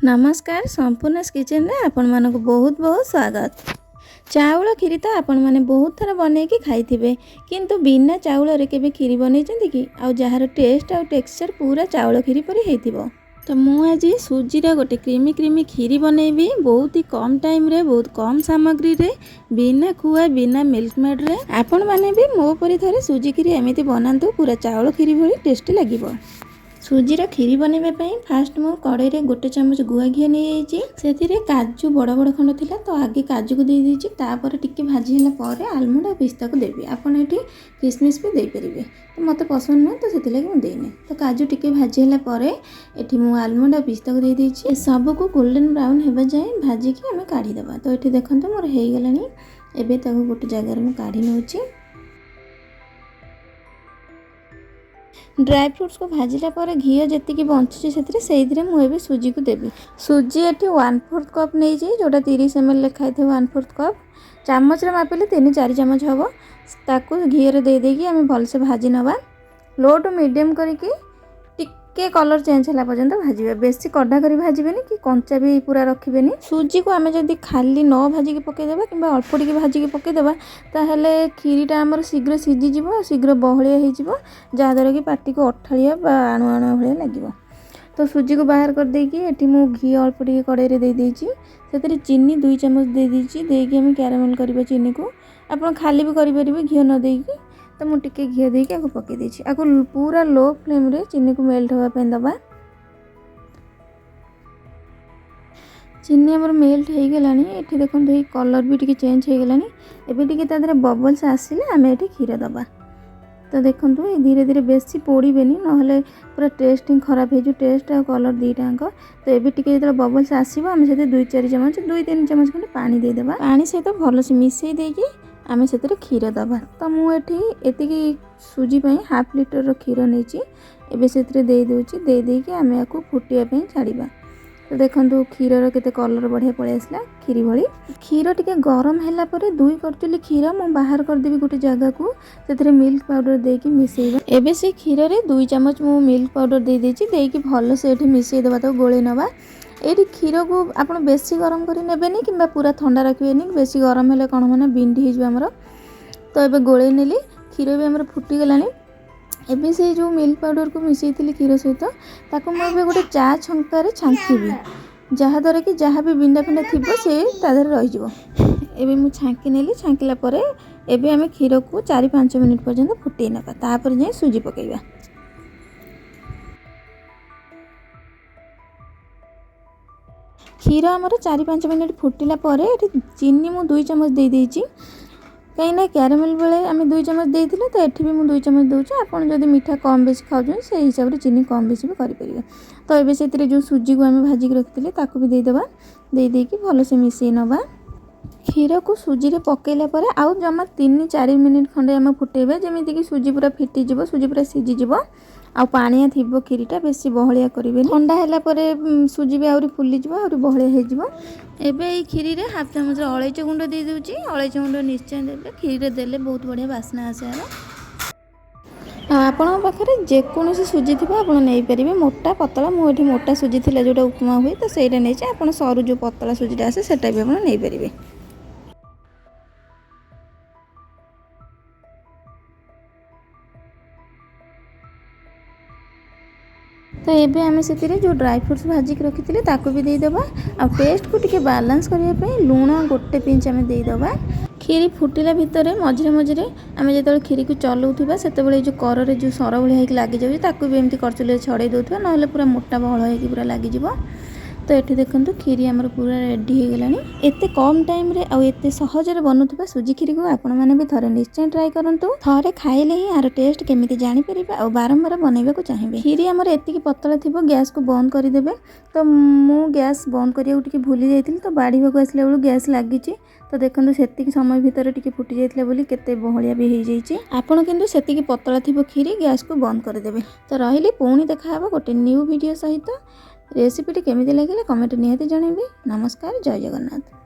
नमस्कार संपूर्ण किचन रे आपण मानक बहुत बहुत स्वागत। चाउल खीरी तो आपण माने बहुत थर बने कि खाइथिबे किंतु बिना चाउल रे केबे खीरी बनै चंदी कि आ जहार टेस्ट आ टेक्सचर पूरा चाउल खीरी परि हेतिबो। तो मु आज सुजी रा गोटे क्रीमी क्रीमी खीरी बनैबी बहुत ही कम टाइम रे बहुत कम सामग्री रे बिना खुआ बिना मिल्क मेड रे आपण माने भी मो परि थरे सुजी खीरी एमिति बनांतु पूरा चाउल खीरी भली टेस्टी लागिबो। सुजीर खीरी बनैबा पई फास्ट मु कड़ाई रे गोटे चमच गुआ घी नै जाइछि सेथिरे काजू बड़ बड़ खंड थिला तो आगे काजू को दे दीछि तापर टिके भाजी होला परे आलमंड आ पिस्ता को देबी। आपण एठी किशमिश भी दे परिबे तो मते पसंद न तो सेति लागि मु देइने। तो काजू टिके भाजी होला परे एठी मु आलमंड आ पिस्ता को दे दीछि सब को गोल्डन ब्राउन हेबा जाय भाजी के हमें काढी देबा। तो एठी देखंतु मोर हेइ गेलानी एबे ताको गोटे जगह रे मु काढी नउछि। ड्राई फ्रूट्स को भाजिला पर घी जी बंचुची से मुझे सुजी को देवी। सुजी एटी 1/4 कप नहीं जाए जोटा 30 ml लिखाई थे 1/4 कप चामच मापिले 3-4 चामच हम ताकू घी दे देकी आम भलसे भाजी नवा लो टू मीडियम करके टिके कलर चेंज होला पर्यंत भाजिबे। बेसी कड़ा करी भाजिबेनी कि कंचा भी पूरा रखिबेनी। सुजी को आमे जदी खाली न भाजी के पके देबा किबा अल्प टिके भाजी के पके देबा ताहले खीरीटा हमर शीघ्र सिझी जिवो शीघ्र बहलिया हे जिवो जादर कि पाटी को अठालिया बा आणु आणु भलिया लागिवो। तो सुजी को बाहर कर देकी एठी मु घी अल्प टिके कड़ाई रे दे देइची सेतरे चीनी 2 चम्मच दे देइची देकी हम कैरामेल करबा। चीनी को आपण खाली भी करि परिबे घी न देकी तो मु टिके घी देकी आको पके देइछि आको पूरा लो फ्लेम रे चीनी को मेल्ट होवा पे दबा। चीनी हमर मेल्ट हे गेलानी एठी देखन दे कलर भी टिके चेंज हे गेलानी एबे टिके तादरे बबल्स आसिले आमे एठी खीर दबा। तो देखंतु ए धीरे धीरे बेसी पोड़ीबेनी नहले पूरा टेस्टिंग खराब हे जो टेस्ट आ कलर दीटांक। तो एबे टिके जेतले बबल्स आसीबो आमे सेते 2-4 चम्मच 2-3 चम्मच खंडे पानी दे देबा। पानी सहित भलसे मिसई देकी आमे सेते खीर दबा। तो मु एठी एतिकी सुजी पई हाफ लीटर रो खीर नेची एबे सेते दे देउची दे देकी आमे आकु फुटिया पई छाड़ीबा। तो देखंतु खीर रो केते कलर बढ़िया पळे आसला खीरी भली। खीर टिके गरम हैला परे 2 करचुली खीर मु बाहर कर देबी गोटे जगह को सेते मिल्क पाउडर देकी मिसेइबा। एबे से खीर रे 2 चम्मच मु मिल्क पाउडर दे देची देकी भलो से एठी मिसेइ देबा। तो गोळे नबा एठी खीर को आपण बेसी गरम करी नेबेनी किबा पूरा ठंडा रखिबेनी बेसी गरम हेले कोन माने बिंडी हे जो हमरो। तो एबे गोळे नेली खीर भी हमरो फुटी गलानी एबे से जो मिल्क पाउडर को मिसेइ थिली खीर सहित ताको मु एबे गोटे चा छंका रे छांकीबी जहा द्वारा कि जहा भी बिंडा बिंडा थिबो से तादर रहि जिवो। एबे मु छांकी नेली छांकीला परे एबे हमें खीर को 4-5 मिनिट पर्यंत फुटेइ नबा तापर जे सुजी पकेइबा। खीर हमर 4-5 मिनिट फुटिला परे एठी चीनी मु 2 चम्मच दे देइची कहीं ना कैरामेल बेले आम 2 चम्मच देथिले तो एठी भी मु 2 चम्मच दउची। आपण जदी मीठा कम बेसी खाउछन से हिसाब रे चीनी कम बेसी भी करि परिबे। तो एबे सेतिरे जो सुजी को आम भाजी के रखथिले ताको भी दे देबा दे देकी भलो से मिसेइ नबा। खीर को सुजी रे पकेइला परे आउ जमा 3-4 मिनिट खंडे आम फुटेबे जेमिति कि सुजी पूरा फिटी जिवो सुजी पूरा सिझी जिवो आ पानिया थिबो खीरीटा बेसी बहलिया करिबे। ठंडा हैला परे सुजी भी आउरी फुली जिवो आउरी बहलिया हे जिवो। एबे ई खीरी रे हाफ चम्मच अलैची गुंड दे देउची अलैची गुंड निश्चय देबे खीरी रे देले बहुत बढ़िया बास्ना आसे आरो। आपण पाखरे जे कोनोसी सुजी थिबा आपण नै परिबे मोटा पतला मु एठी मोटा सुजी थिला जोटा उपमा होई तो सेटा नै छै आपण सरू जो पतला सुजीटा आसे सेटा भी आपण नै परिबे। तो एबे आमे सेतिरे जो ड्राई फ्रूट्स भाजी के रखिथिले ताको भी दे देबा आ टेस्ट को टिके बैलेंस करिया पे लूण गोटे पिंच आमे दे देबा। खीरी फुटिला भितरे मझरे मझरे आमे जेतले खीरी को चलौथिबा सेते बेले जो कर रे जो सर भलिया हेक लागि जाउची ताको भी एमती करचुले छड़े दोथबा नहले पूरा मोटा बहळ हेकी पूरा लागि जिवो। तो एठी देखंतु खीरी हमर पूरा रेडी हे गेलानी। एते कम टाइम रे आ एते सहज रे बनुथबा सुजी खीरी को आपण माने भी थरे निश्चय ट्राई करंतु। थरे खाइले ही आर टेस्ट केमिति जानि परिबा आ बारंबार बनैबा को चाहिबे। खीरी हमर एतिकी पतला थिबो गैस को बंद करि देबे। तो मु गैस बंद करिया उटिके भूली जाइतिल तो बाड़ीबा को आसले बेलु गैस लागिची। तो देखंतु सेतिकी समय भितर टिके फुटी जाइतले बोली केते बहलिया भी हे जाइची। आपण किंतु सेतिकी पतला थिबो खीरी गैस को बंद कर देबे। तो रहिली पुणी देखा हबो गोटे न्यू वीडियो सहित। रेसिपीटी केमिति लागिला कमेंट निहाती जणाइबे। नमस्कार जय जगन्नाथ।